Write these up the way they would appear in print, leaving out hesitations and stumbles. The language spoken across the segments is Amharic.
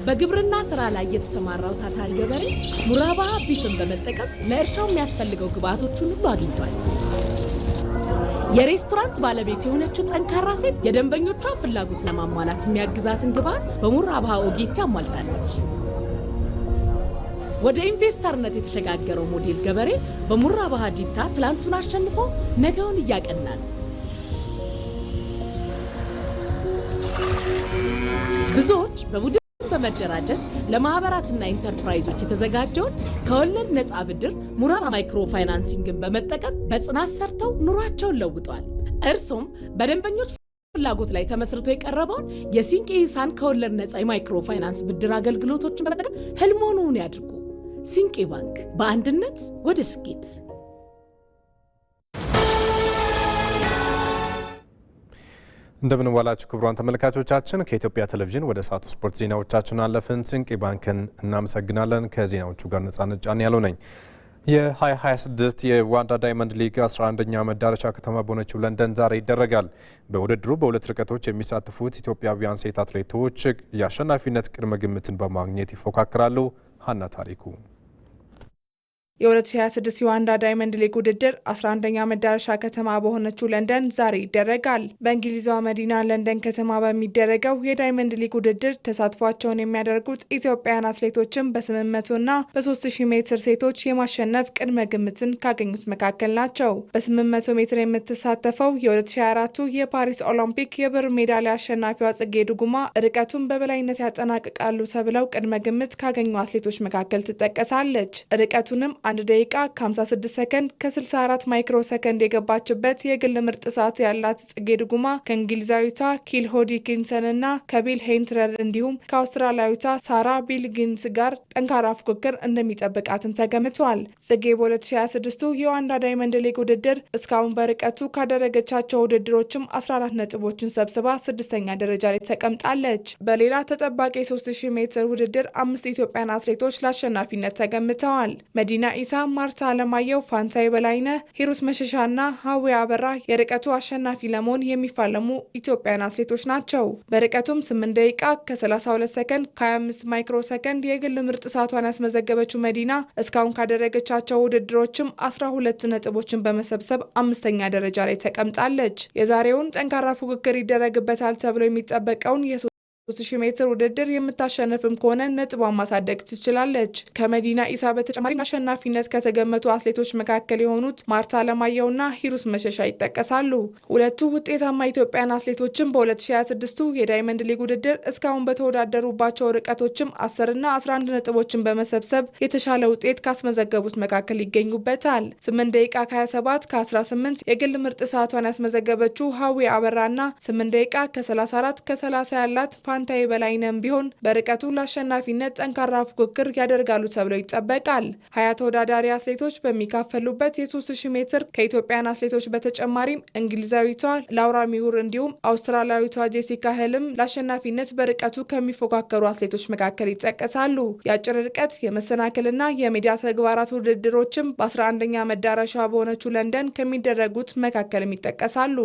በግብርና ስራ ላይ የተሰማራው ታታሪ ገበሬ ሙራባሃ ቢፍን በመጠቀም ለእርሻው የሚያስፈልገው ግብአቶችን ሁሉ አግኝቷል። የሬስቶራንት ባለቤት የሆነችው ጠንካራ ሴት የደንበኞቿን ፍላጎት ለማሟላት የሚያግዛትን ግብአት በሙራባሃ ኦጌቲ አሟልታለች። ወደ ኢንቨስተርነት የተሸጋገረው ሞዴል ገበሬ በሙራባሃ ዲታ ትላንቱን አሸንፎ ነገውን እያቀና ነው። ብዙዎች በቡድን በመደራጀት ለማህበራትና ኢንተርፕራይዞች የተዘጋጀውን ከወለድ ነፃ ብድር ሙራባሃ ማይክሮ ፋይናንሲንግን በመጠቀም በጽናት ሰርተው ኑሯቸውን ለውጠዋል። እርሶም በደንበኞች ፍላጎት ላይ ተመስርቶ የቀረበውን የሲንቄ ሂሳን ከወለድ ነፃ የማይክሮ ፋይናንስ ብድር አገልግሎቶችን በመጠቀም ህልሞን ያድርጉ። ሲንቄ ባንክ፣ በአንድነት ወደ ስኬት። እንደምን ዋላችሁ ክቡራን ተመልካቾቻችን። ከኢትዮጵያ ቴሌቪዥን ወደ ሰዓቱ ስፖርት ዜናዎቻችን አለፍን። ሲንቄ ባንክን እናመሰግናለን። ከዜናዎቹ ጋር ነጻነት ጫን ያለው ነኝ። የ2026 የዋንዳ ዳይመንድ ሊግ 11ኛ መዳረሻ ከተማ በሆነችው ለንደን ዛሬ ይደረጋል። በውድድሩ በሁለት ርቀቶች የሚሳተፉት ኢትዮጵያውያን ሴት አትሌቶች የአሸናፊነት ቅድመ ግምትን በማግኘት ይፎካከራሉ። ሀና ታሪኩ የ2026 የዋንዳ ዳይመንድ ሊግ ውድድር 11ኛ መዳረሻ ከተማ በሆነችው ለንደን ዛሬ ይደረጋል። በእንግሊዟ መዲና ለንደን ከተማ በሚደረገው የዳይመንድ ሊግ ውድድር ተሳትፏቸውን የሚያደርጉት ኢትዮጵያውያን አትሌቶችም በ800ና በ3000 ሜትር ሴቶች የማሸነፍ ቅድመ ግምትን ካገኙት መካከል ናቸው። በ800 ሜትር የምትሳተፈው የ2024 የፓሪስ ኦሎምፒክ የብር ሜዳሊያ አሸናፊዋ ጽጌ ድጉማ ርቀቱን በበላይነት ያጠናቅቃሉ ተብለው ቅድመ ግምት ካገኙ አትሌቶች መካከል ትጠቀሳለች። ርቀቱንም 1 ደቂቃ ከ56 ሰከንድ ከ64 ማይክሮ ሰከንድ የገባችበት የግል ምርጥ ሰዓት ያላት ጽጌ ድጉማ ከእንግሊዛዊቷ ኪል ሆዲኪንሰን እና ከቢል ሄንትረር እንዲሁም ከአውስትራሊያዊቷ ሳራ ቢልጊንስ ጋር ጠንካራ ፉክክር እንደሚጠብቃትም ተገምቷል። ጽጌ በ2026 የዋንዳ ዳይመንድ ሊግ ውድድር እስካሁን በርቀቱ ካደረገቻቸው ውድድሮችም 14 ነጥቦችን ሰብስባ 6ኛ ደረጃ ላይ ተቀምጣለች። በሌላ ተጠባቂ 3000 ሜትር ውድድር 5 ኢትዮጵያን አትሌቶች ለአሸናፊነት ተገምተዋል። መዲና ኢሳ፣ ማርታ አለማየሁ፣ ፋንታይ በላይነህ፣ ሂሩት መሸሻና ሀዊ አበራ የርቀቱ አሸናፊ ለመሆን የሚፋለሙ ኢትዮጵያውያን አትሌቶች ናቸው። በርቀቱም 8 ደቂቃ ከ32 ሰከንድ ከ25 ማይክሮ ሰከንድ የግል ምርጥ ሰዓቷን ያስመዘገበችው መዲና እስካሁን ካደረገቻቸው ውድድሮችም 12 ነጥቦችን በመሰብሰብ 5ኛ ደረጃ ላይ ተቀምጣለች። የዛሬውን ጠንካራ ፉክክር ይደረግበታል ተብሎ የሚጠበቀውን 3000 ሜትር ውድድር የምታሸንፍም ከሆነ ነጥቧን ማሳደግ ትችላለች። ከመዲና ኢሳ በተጨማሪ አሸናፊነት ከተገመቱ አትሌቶች መካከል የሆኑት ማርታ አለማየሁና ሂሩት መሸሻ ይጠቀሳሉ። ሁለቱ ውጤታማ ኢትዮጵያን አትሌቶችም በ2026 የዳይመንድ ሊግ ውድድር እስካሁን በተወዳደሩባቸው ርቀቶችም 10 እና 11 ነጥቦችን በመሰብሰብ የተሻለ ውጤት ካስመዘገቡት መካከል ይገኙበታል። 8 ደቂቃ ከ27 ከ18 የግል ምርጥ ሰዓቷን ያስመዘገበችው ሀዊ አበራና 8 ደቂቃ ከ34 ከ30 ያላት ፋንታይ በላይነህም ቢሆን በርቀቱ ለአሸናፊነት ጠንካራ ፉክክር ያደርጋሉ ተብሎ ይጠበቃል። 20 ተወዳዳሪ አትሌቶች በሚካፈሉበት የ3000 ሜትር ከኢትዮጵያን አትሌቶች በተጨማሪም እንግሊዛዊቷ ላውራ ሚውር እንዲሁም አውስትራሊያዊቷ ጄሲካ ሄልም ለአሸናፊነት በርቀቱ ከሚፎካከሩ አትሌቶች መካከል ይጠቀሳሉ። የአጭር ርቀት የመሰናክልና የሜዳ ተግባራት ውድድሮችም በ11ኛ መዳረሻ በሆነችው ለንደን ከሚደረጉት መካከልም ይጠቀሳሉ።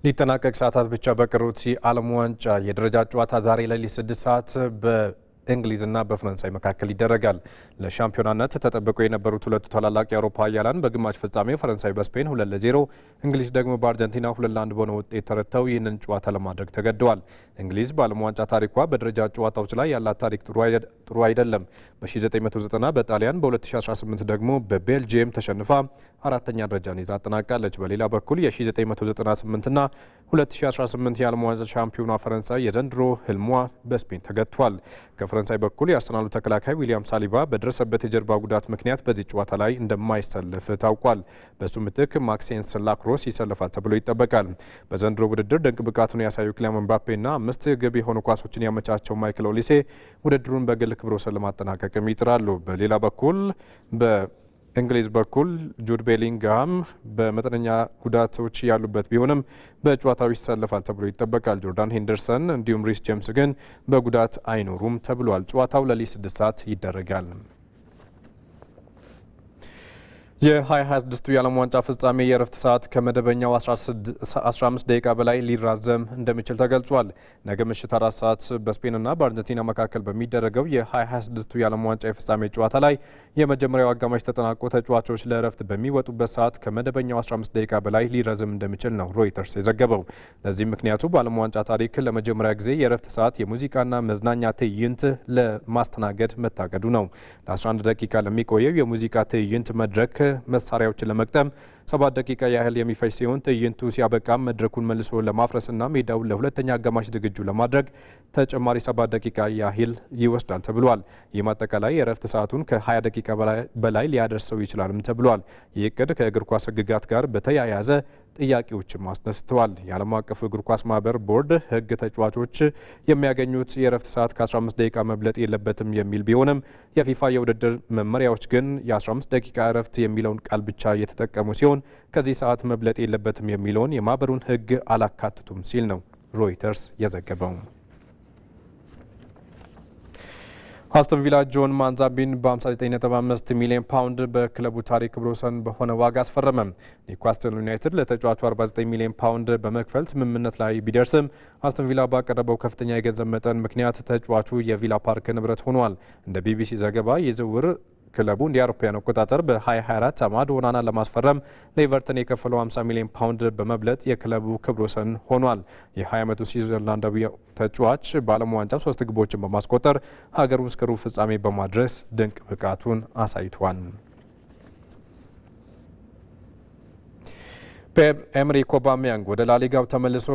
ሊጠናቀቅ ሰዓታት ብቻ በቀሩት የዓለም ዋንጫ የደረጃ ጨዋታ ዛሬ ሌሊት 6 ሰዓት በእንግሊዝና በፈረንሳይ መካከል ይደረጋል። ለሻምፒዮናነት ተጠብቀው የነበሩት ሁለቱ ታላላቅ የአውሮፓ ኃያላን በግማሽ ፍጻሜ ፈረንሳይ በስፔን 2-0፣ እንግሊዝ ደግሞ በአርጀንቲና 2-1 በሆነ ውጤት ተረተው ይህንን ጨዋታ ለማድረግ ተገደዋል። እንግሊዝ በዓለም ዋንጫ ታሪኳ በደረጃ ጨዋታዎች ላይ ያላት ታሪክ ጥሩ አይደለም። በ1990 በጣሊያን፣ በ2018 ደግሞ በቤልጂየም ተሸንፋ 4ኛ ደረጃን ይዛ አጠናቃለች። በሌላ በኩል የ1998ና 2018 የዓለም ዋንጫ ሻምፒዮኗ ፈረንሳይ የዘንድሮ ህልሟ በስፔን ተገጥቷል። ከፈረንሳይ በኩል የአርሰናሉ ተከላካይ ዊሊያም ሳሊባ በደረሰበት የጀርባ ጉዳት ምክንያት በዚህ ጨዋታ ላይ እንደማይሰለፍ ታውቋል። በሱ ምትክ ማክሴንስ ላክሮስ ይሰለፋል ተብሎ ይጠበቃል። በዘንድሮ ውድድር ድንቅ ብቃቱን ያሳዩ ኪሊያን ምባፔና 5 ግብ የሆኑ ኳሶችን ያመቻቸው ማይክል ኦሊሴ ውድድሩን በግል ክብረ ወሰን ለማጠናቀቅም ይጥራሉ። በሌላ በኩል እንግሊዝ በኩል ጁድ ቤሊንግሃም በመጠነኛ ጉዳቶች ያሉበት ቢሆንም በጨዋታው ይሰለፋል ተብሎ ይጠበቃል። ጆርዳን ሄንደርሰን እንዲሁም ሪስ ጄምስ ግን በጉዳት አይኖሩም ተብሏል። ጨዋታው ሌሊት 6 ሰዓት ይደረጋል። የ2026 የዓለም ዋንጫ ፍጻሜ የእረፍት ሰዓት ከመደበኛው 15 ደቂቃ በላይ ሊራዘም እንደሚችል ተገልጿል። ነገ ምሽት 4 ሰዓት በስፔንና በአርጀንቲና መካከል በሚደረገው የ2026 የዓለም ዋንጫ የፍጻሜ ጨዋታ ላይ የመጀመሪያው አጋማሽ ተጠናቆ ተጫዋቾች ለእረፍት በሚወጡበት ሰዓት ከመደበኛው 15 ደቂቃ በላይ ሊረዝም እንደሚችል ነው ሮይተርስ የዘገበው። ለዚህም ምክንያቱ በዓለም ዋንጫ ታሪክ ለመጀመሪያ ጊዜ የእረፍት ሰዓት የሙዚቃና መዝናኛ ትዕይንት ለማስተናገድ መታቀዱ ነው። ለ11 ደቂቃ ለሚቆየው የሙዚቃ ትዕይንት መድረክ መሳሪያዎችን ለመቅጠም 7 ደቂቃ ያህል የሚፈጅ ሲሆን ትዕይንቱ ሲያበቃም መድረኩን መልሶ ለማፍረስና ሜዳውን ለሁለተኛ አጋማሽ ዝግጁ ለማድረግ ተጨማሪ 7 ደቂቃ ያህል ይወስዳል ተብሏል። ይህ ማጠቃላይ የእረፍት ሰዓቱን ከ20 ደቂቃ በላይ ሊያደርሰው ይችላልም ተብሏል። ይህ እቅድ ከእግር ኳስ ሕግጋት ጋር በተያያዘ ጥያቄዎችም አስነስተዋል። የዓለም አቀፉ እግር ኳስ ማህበር ቦርድ ሕግ ተጫዋቾች የሚያገኙት የእረፍት ሰዓት ከ15 ደቂቃ መብለጥ የለበትም የሚል ቢሆንም የፊፋ የውድድር መመሪያዎች ግን የ15 ደቂቃ እረፍት የሚለውን ቃል ብቻ እየተጠቀሙ ሲሆን ከዚህ ሰዓት መብለጥ የለበትም የሚለውን የማህበሩን ሕግ አላካትቱም ሲል ነው ሮይተርስ የዘገበው። አስቶን ቪላ ጆን ማንዛቢን በ59.5 ሚሊዮን ፓውንድ በክለቡ ታሪክ ክብረ ወሰን በሆነ ዋጋ አስፈረመ። ኒውካስትል ዩናይትድ ለተጫዋቹ 49 ሚሊዮን ፓውንድ በመክፈል ስምምነት ላይ ቢደርስም አስቶን ቪላ ባቀረበው ከፍተኛ የገንዘብ መጠን ምክንያት ተጫዋቹ የቪላ ፓርክ ንብረት ሆኗል። እንደ ቢቢሲ ዘገባ የዝውውር ክለቡ እንደ አውሮፓውያን አቆጣጠር በ2024 አማድ ኦናና ለማስፈረም ለኤቨርተን የከፈለው 50 ሚሊዮን ፓውንድ በመብለጥ የክለቡ ክብረ ወሰን ሆኗል። የ20 ዓመቱ ስዊዘርላንዳዊ ተጫዋች በዓለም ዋንጫ 3 ግቦችን በማስቆጠር ሀገሩን እስከ ሩብ ፍጻሜ በማድረስ ድንቅ ብቃቱን አሳይቷል። ፒየር-ኤመሪክ ኦባሜያንግ ወደ ላሊጋው ተመልሶ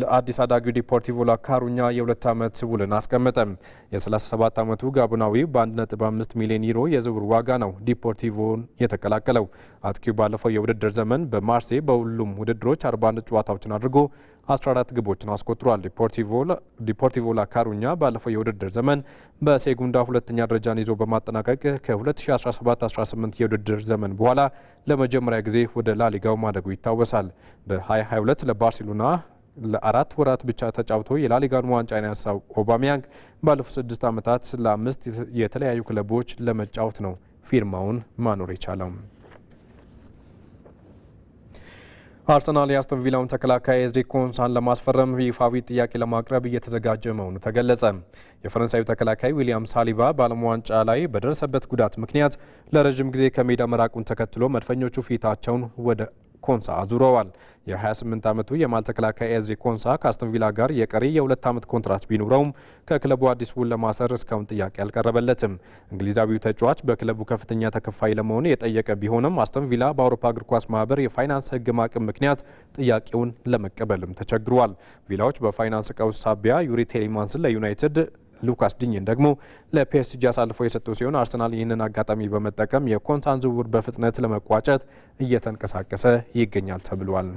ለአዲስ አዳጊው ዲፖርቲቮ ላካሩኛ የ2 ዓመት ውልን አስቀመጠ። የ37 ዓመቱ ጋቦናዊ በ1.5 ሚሊዮን ዩሮ የዝውውር ዋጋ ነው ዲፖርቲቮን የተቀላቀለው። አጥቂው ባለፈው የውድድር ዘመን በማርሴይ በሁሉም ውድድሮች 41 ጨዋታዎችን አድርጎ 14 ግቦችን አስቆጥሯል። ዲፖርቲቮ ላካሩኛ ባለፈው የውድድር ዘመን በሴጉንዳ ሁለተኛ ደረጃን ይዞ በማጠናቀቅ ከ2017-18 የውድድር ዘመን በኋላ ለመጀመሪያ ጊዜ ወደ ላሊጋው ማደጉ ይታወሳል። በ2022 ለባርሴሎና ለ4 ወራት ብቻ ተጫውቶ የላሊጋን ዋንጫ ያነሳው ኦባሜያንግ ባለፉት 6 ዓመታት ለ5 የተለያዩ ክለቦች ለመጫወት ነው ፊርማውን ማኖር የቻለው። አርሰናል የአስቶን ቪላውን ተከላካይ ኤዝሪ ኮንሳን ለማስፈረም ይፋዊ ጥያቄ ለማቅረብ እየተዘጋጀ መሆኑ ተገለጸ። የፈረንሳዩ ተከላካይ ዊሊያም ሳሊባ በዓለም ዋንጫ ላይ በደረሰበት ጉዳት ምክንያት ለረዥም ጊዜ ከሜዳ መራቁን ተከትሎ መድፈኞቹ ፊታቸውን ወደ ኮንሳ አዙረዋል። የ28 ዓመቱ የማል ተከላካይ ኤዝሪ ኮንሳ ከአስቶን ቪላ ጋር የቀሪ የ2 ዓመት ኮንትራት ቢኖረውም ከክለቡ አዲስ ውል ለማሰር እስካሁን ጥያቄ አልቀረበለትም። እንግሊዛዊው ተጫዋች በክለቡ ከፍተኛ ተከፋይ ለመሆን የጠየቀ ቢሆንም አስቶን ቪላ በአውሮፓ እግር ኳስ ማህበር የፋይናንስ ሕግ ማዕቀብ ምክንያት ጥያቄውን ለመቀበልም ተቸግሯል። ቪላዎች በፋይናንስ ቀውስ ሳቢያ ዩሪ ቴሌማንስን ለዩናይትድ ሉካስ ዲኝን ደግሞ ለፒኤስጂ አሳልፎ የሰጡ ሲሆን አርሰናል ይህንን አጋጣሚ በመጠቀም የኮንሳን ዝውውር በፍጥነት ለመቋጨት እየተንቀሳቀሰ ይገኛል ተብሏል።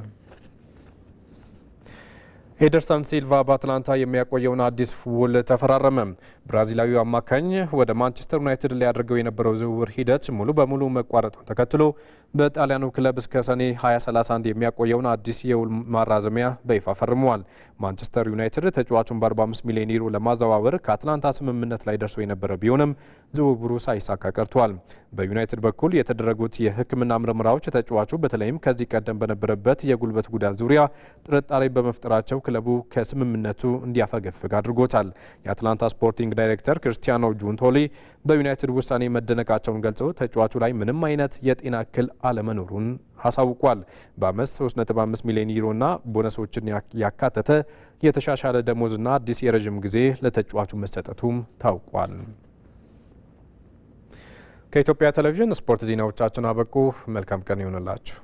ኤደርሰን ሲልቫ በአትላንታ የሚያቆየውን አዲስ ውል ተፈራረመ። ብራዚላዊው አማካኝ ወደ ማንቸስተር ዩናይትድ ሊያደርገው የነበረው ዝውውር ሂደት ሙሉ በሙሉ መቋረጡን ተከትሎ በጣሊያኑ ክለብ እስከ ሰኔ 2031 የሚያቆየውን አዲስ የውል ማራዘሚያ በይፋ ፈርመዋል። ማንቸስተር ዩናይትድ ተጫዋቹን በ45 ሚሊዮን ዩሮ ለማዘዋወር ከአትላንታ ስምምነት ላይ ደርሶ የነበረ ቢሆንም ዝውውሩ ሳይሳካ ቀርቷል። በዩናይትድ በኩል የተደረጉት የሕክምና ምርመራዎች ተጫዋቹ በተለይም ከዚህ ቀደም በነበረበት የጉልበት ጉዳት ዙሪያ ጥርጣሬ በመፍጠራቸው ክለቡ ከስምምነቱ እንዲያፈገፍግ አድርጎታል። የአትላንታ ስፖርቲንግ ዳይሬክተር ክርስቲያኖ ጁንቶሊ በዩናይትድ ውሳኔ መደነቃቸውን ገልጸው ተጫዋቹ ላይ ምንም አይነት የጤና እክል አለመኖሩን አሳውቋል። በአመት 3.5 ሚሊዮን ዩሮና ቦነሶችን ያካተተ የተሻሻለ ደሞዝና አዲስ የረዥም ጊዜ ለተጫዋቹ መሰጠቱም ታውቋል። ከኢትዮጵያ ቴሌቪዥን ስፖርት ዜናዎቻችን አበቁ። መልካም ቀን ይሆንላችሁ።